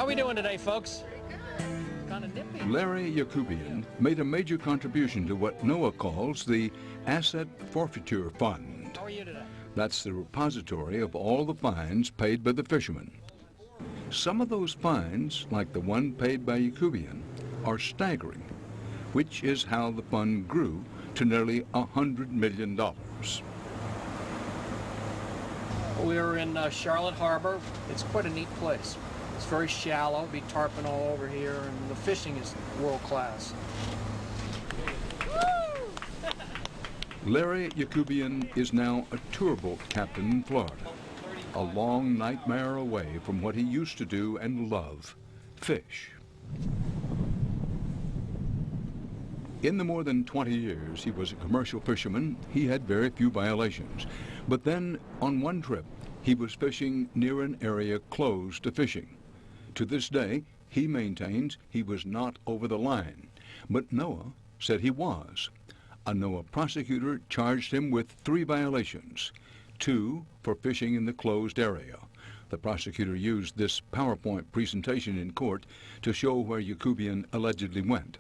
How we doing today, folks? Kind of nippy. Larry Yakubian made a major contribution to what NOAA calls the Asset Forfeiture Fund. How are you today? That's the repository of all the fines paid by the fishermen. Some of those fines, like the one paid by Yakubian, are staggering, which is how the fund grew to nearly $100 million. We're in Charlotte Harbor. It's quite a neat place. It's very shallow, be tarpon all over here, and the fishing is world class. Larry Yakubian is now a tour boat captain in Florida, a long nightmare away from what he used to do and love, fish. In the more than 20 years he was a commercial fisherman, he had very few violations. But then, on one trip, he was fishing near an area closed to fishing. To this day, he maintains he was not over the line, but NOAA said he was. A NOAA prosecutor charged him with 3 violations, 2 for fishing in the closed area. The prosecutor used this PowerPoint presentation in court to show where Yakubian allegedly went.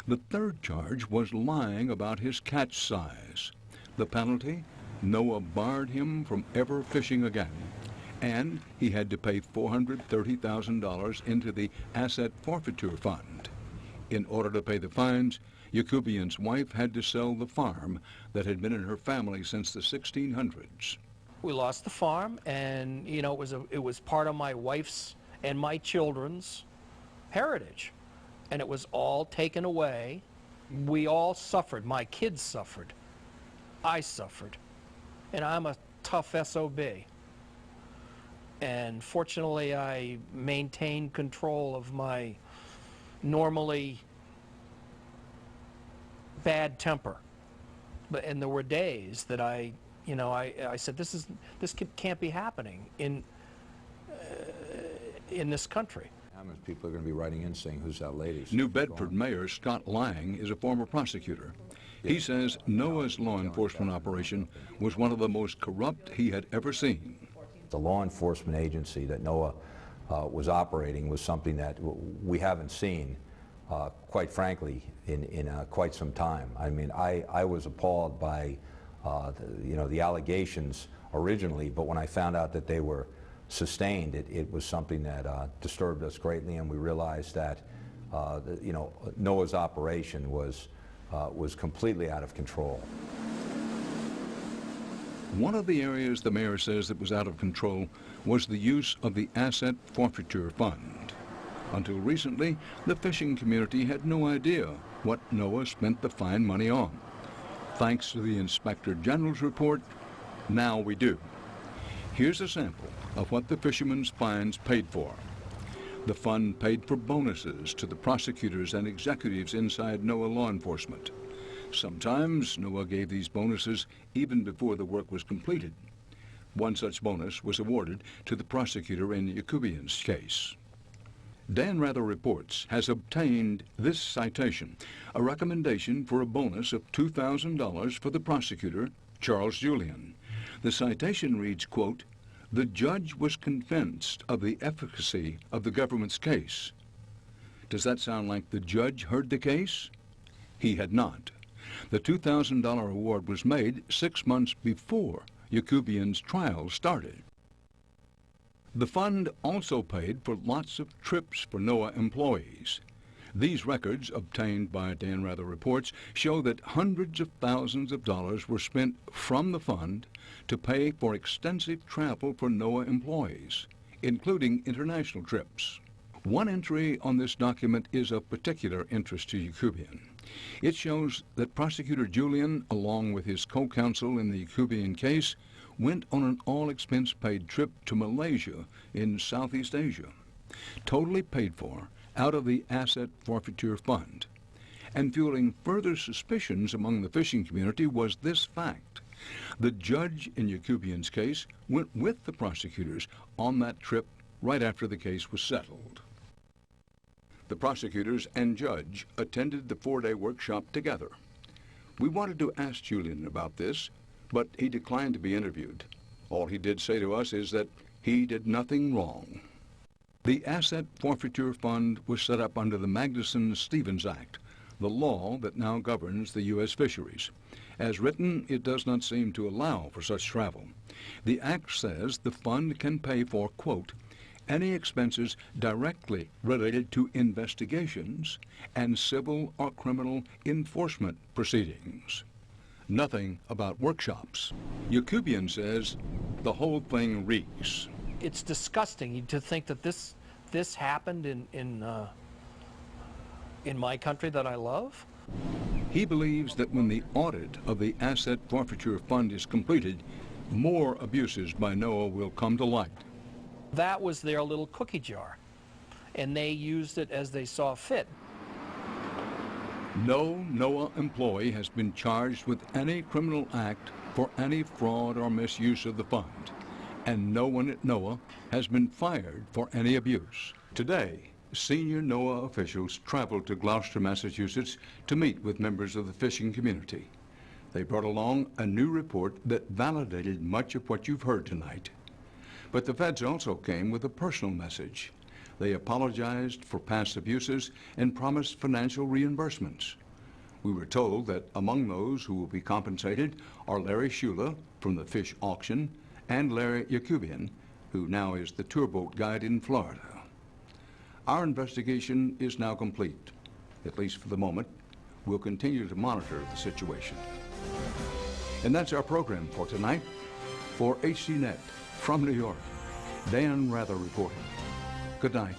The 3rd charge was lying about his catch size. The penalty? NOAA barred him from ever fishing again, and he had to pay $430,000 into the Asset Forfeiture Fund. In order to pay the fines, Yakubian's wife had to sell the farm that had been in her family since the 1600s. We lost the farm, and you know, it was part of my wife's and my children's heritage, and it was all taken away. We all suffered. My kids suffered. I suffered, and I'm a tough SOB. And fortunately, I maintained control of my normally bad temper. And there were days that I said, this can't be happening in this country. How many people are going to be writing in saying, "Who's that lady?" New Bedford Mayor Scott Lang is a former prosecutor. He says NOAA's law enforcement operation was one of the most corrupt he had ever seen. The law enforcement agency that NOAA was operating was something that we haven't seen, quite frankly, in quite some time. I mean, I was appalled by the allegations originally, but when I found out that they were sustained, it was something that disturbed us greatly, and we realized that NOAA's operation was completely out of control. One of the areas the mayor says that was out of control was the use of the Asset Forfeiture Fund. Until recently, the fishing community had no idea what NOAA spent the fine money on. Thanks to the Inspector General's report, now we do. Here's a sample of what the fishermen's fines paid for. The fund paid for bonuses to the prosecutors and executives inside NOAA law enforcement. Sometimes NOAA gave these bonuses even before the work was completed. One such bonus was awarded to the prosecutor in Yakubian's case. Dan Rather Reports has obtained this citation, a recommendation for a bonus of $2,000 for the prosecutor, Charles Julian. The citation reads, quote, "The judge was convinced of the efficacy of the government's case." Does that sound like the judge heard the case? He had not. The $2,000 award was made 6 months before Yakubian's trial started. The fund also paid for lots of trips for NOAA employees. These records, obtained by Dan Rather Reports, show that hundreds of thousands of dollars were spent from the fund to pay for extensive travel for NOAA employees, including international trips. One entry on this document is of particular interest to Yakubian. It shows that Prosecutor Julian, along with his co-counsel in the Yakubian case, went on an all-expense-paid trip to Malaysia in Southeast Asia, totally paid for out of the Asset Forfeiture Fund. And fueling further suspicions among the fishing community was this fact. The judge in Yakubian's case went with the prosecutors on that trip right after the case was settled. The prosecutors and judge attended the 4-day workshop together. We wanted to ask Julian about this, but he declined to be interviewed. All he did say to us is that he did nothing wrong. The Asset Forfeiture Fund was set up under the Magnuson-Stevens Act, the law that now governs the U.S. fisheries. As written, it does not seem to allow for such travel. The Act says the fund can pay for, quote, any expenses directly related to investigations and civil or criminal enforcement proceedings. Nothing about workshops. Yakubian says the whole thing reeks. It's disgusting to think that this happened in my country that I love. He believes that when the audit of the Asset Forfeiture Fund is completed, more abuses by NOAA will come to light. That was their little cookie jar, and they used it as they saw fit. No NOAA employee has been charged with any criminal act for any fraud or misuse of the fund, and no one at NOAA has been fired for any abuse. Today, senior NOAA officials traveled to Gloucester, Massachusetts to meet with members of the fishing community. They brought along a new report that validated much of what you've heard tonight. But the feds also came with a personal message. They apologized for past abuses and promised financial reimbursements. We were told that among those who will be compensated are Larry Shula from the fish auction and Larry Yakubian, who now is the tour boat guide in Florida. Our investigation is now complete, at least for the moment. We'll continue to monitor the situation. And that's our program for tonight. For HCNet from New York, Dan Rather reporting. Good night.